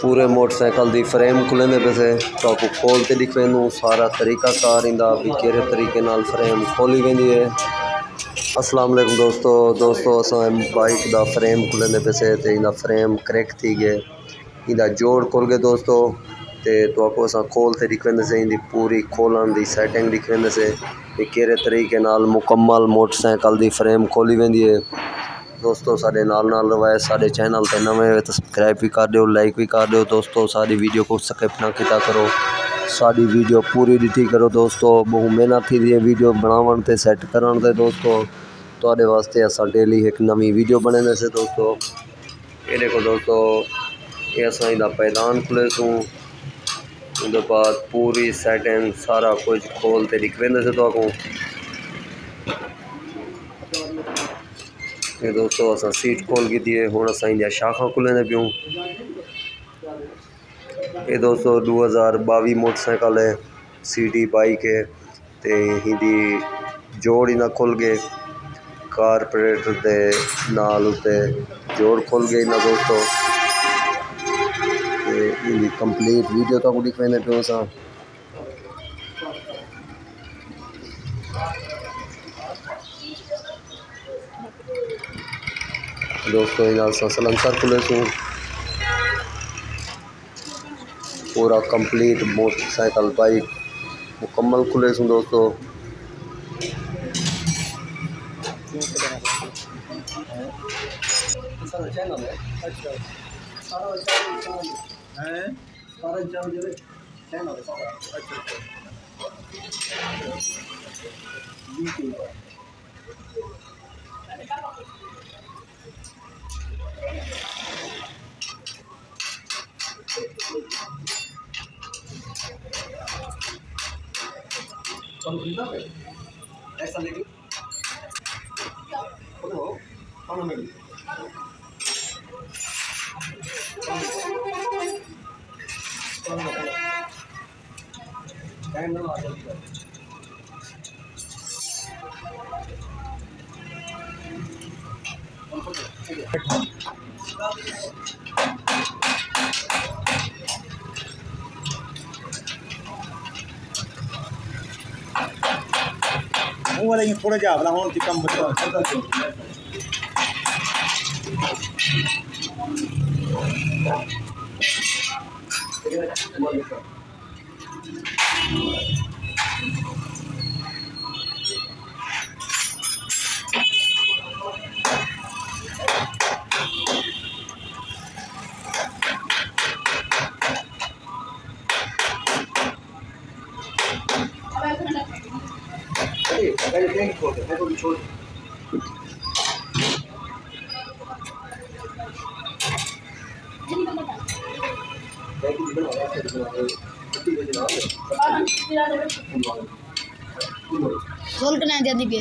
पूरे मोटरसाइकिल दी फ्रेम खुलेंदे पे तो आपको खोल के दिखवेंदू सारा तरीकाकार इंदा भी केड़े तरीके नाल फ्रेम खोली वेंदी है। अस्सलाम वालेकुम दोस्तों असां बाइक दा फ्रेम खुलेंदे पे ते इंदा फ्रेम क्रैक थी गए इंदा जोड़ खुल गए दोस्तों ते तो आपको असां खोल के दिखवेंदे से इंदी पूरी खोलन दी सेटिंग दिखवेंदे से कि केड़े तरीके नाल मुकम्मल मोटरसाइकिल दी फ्रेम खोली वेंदी है। दोस्तों साडे नाल रवाए साडे चैनल ते नवे हो तो सब्सक्राइब भी कर दो, लाइक भी कर दो दोस्तों। साडी वीडियो को स्किप ना किया करो, साडी वीडियो पूरी डिठी करो दोस्तों। बहु मेहनत थी दी वीडियो बनावन ते सेट करन ते दोस्तों तुहाडे वास्ते असां डेली एक नवी वीडियो बनाने से दोस्तों। ये देखो दोस्तों ये असां इंदा पैदान खुले सूँ उनके बाद पूरी सेटिंग सारा कुछ खोल ते दिखवेंदे से तो आपको ये दोस्तों असां सीट खोल की दिए हुण असां इंदिया शाखा खुलेंदे पियूं। ये दोस्तों 2022 मोटरसाइकिल है, सीडी बाइक है ते हिंदी जोड़ ही ना खुल गए कारपोरेटर दे नाल उते जोड़ खुल गए ना दोस्तों। ये कंप्लीट वीडियो तो आपको दिखवेंदे पियूं असां। दोस्तों इन सलंसर खुले सूँ पूरा कंप्लीट मोटरसाइकिल बाइक मुकम्मल खुले सूँ दोस्तों। ऐसा लेके वाले थोड़ा जा भला हों कम सोल कना जल्दी पे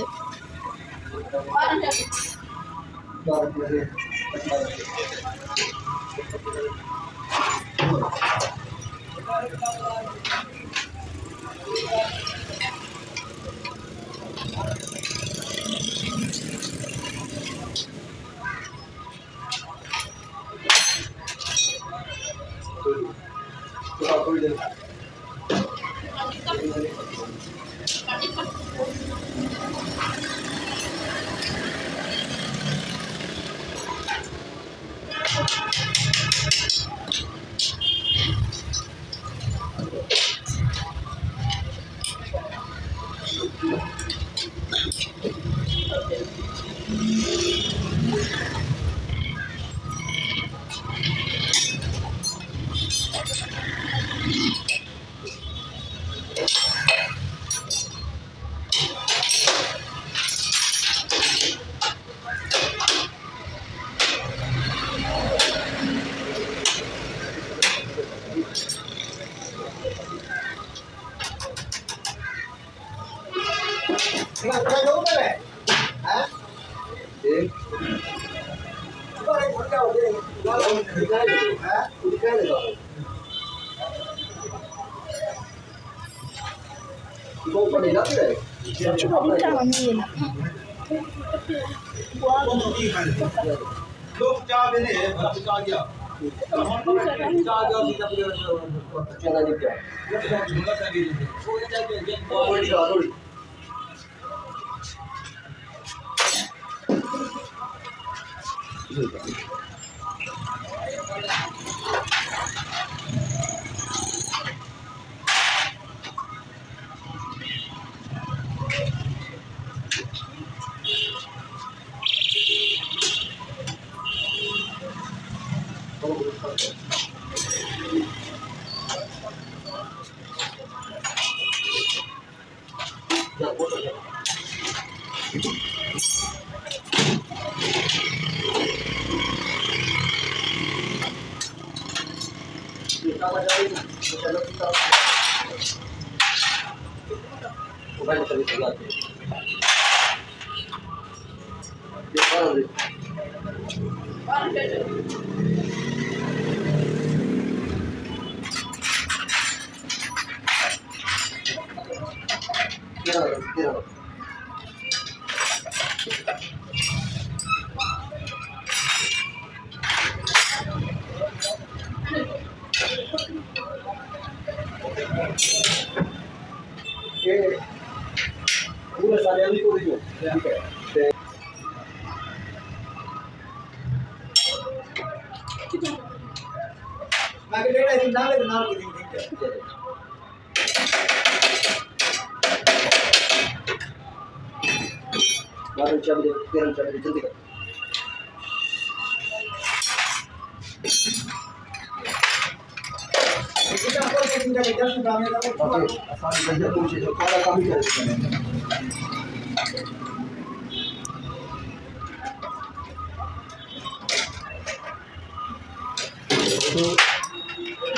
लोग चाह देने हैं, भला चाह गया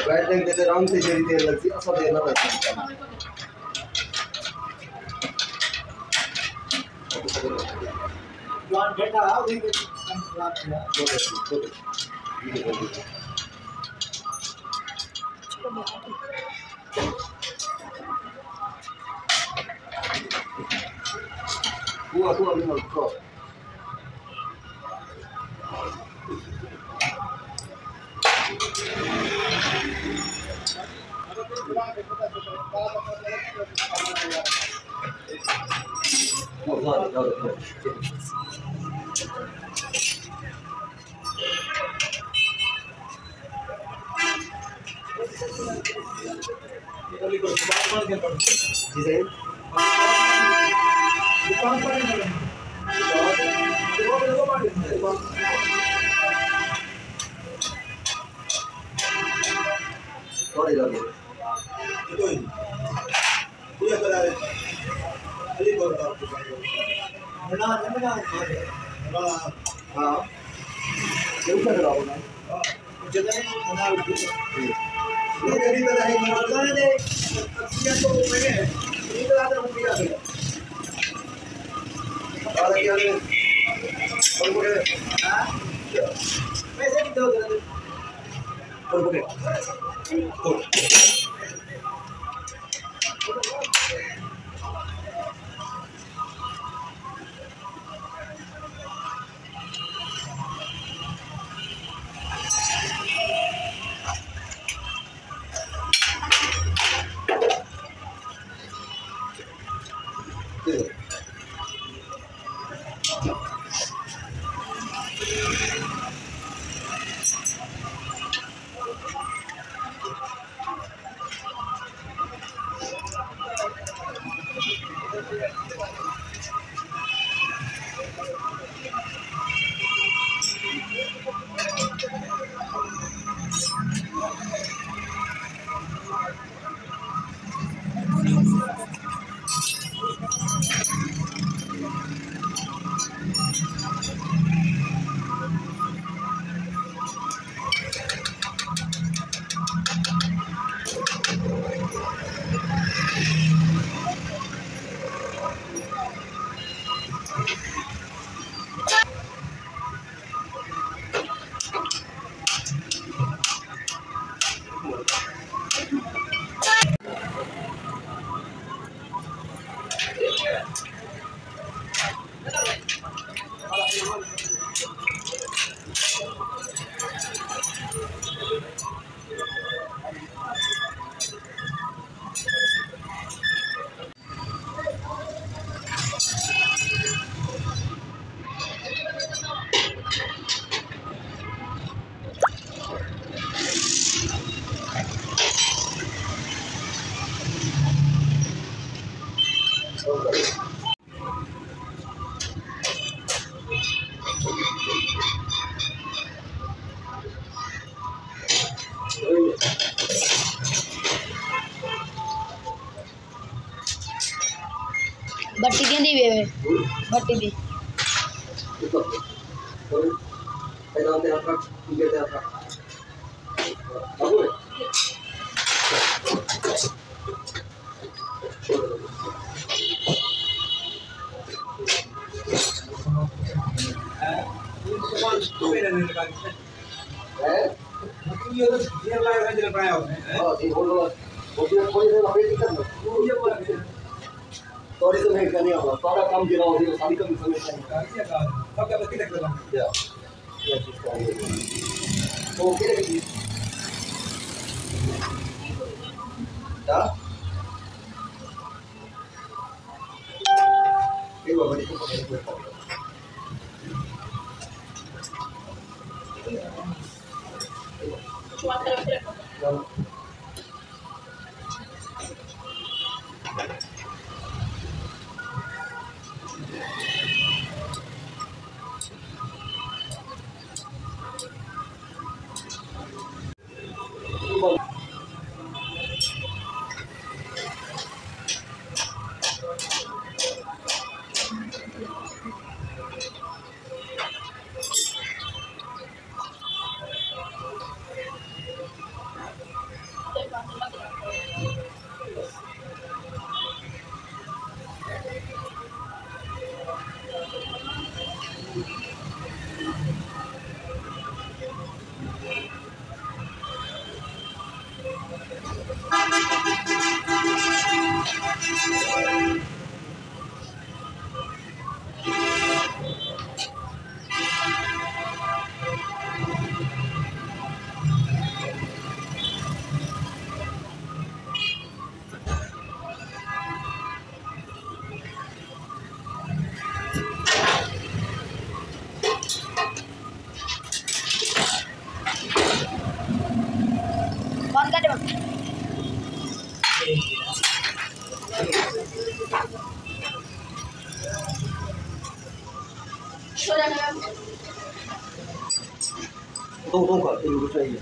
बैठने के आराम से जरी देर लगती है ऐसा देना रहता है कहती भी है भट्टी दी Sorry to make any of us. Come get out here. Sorry to make any Yeah. Yes, it's fine. Okay. Yeah. Hey, Baba, this is okay. बंद कर दे Tunggu kak, tunggu saya.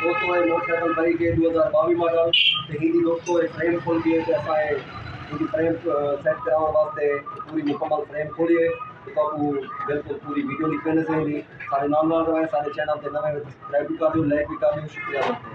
दोस्तों ये मोटरसाइकिल बाइक है 2022 model तो हिंदी दोस्तों ये frame खोल दिए ऐसा है हिंदी फ्रेम सेट कराने वास्ते पूरी मुकम्मल फ्रेम खोलिए तो आपको बिल्कुल पूरी वीडियो दिखने से सारे नाम रहे सारे चैनल के नवे सब्सक्राइब भी कर दो लाइक भी कर दो शुक्रिया।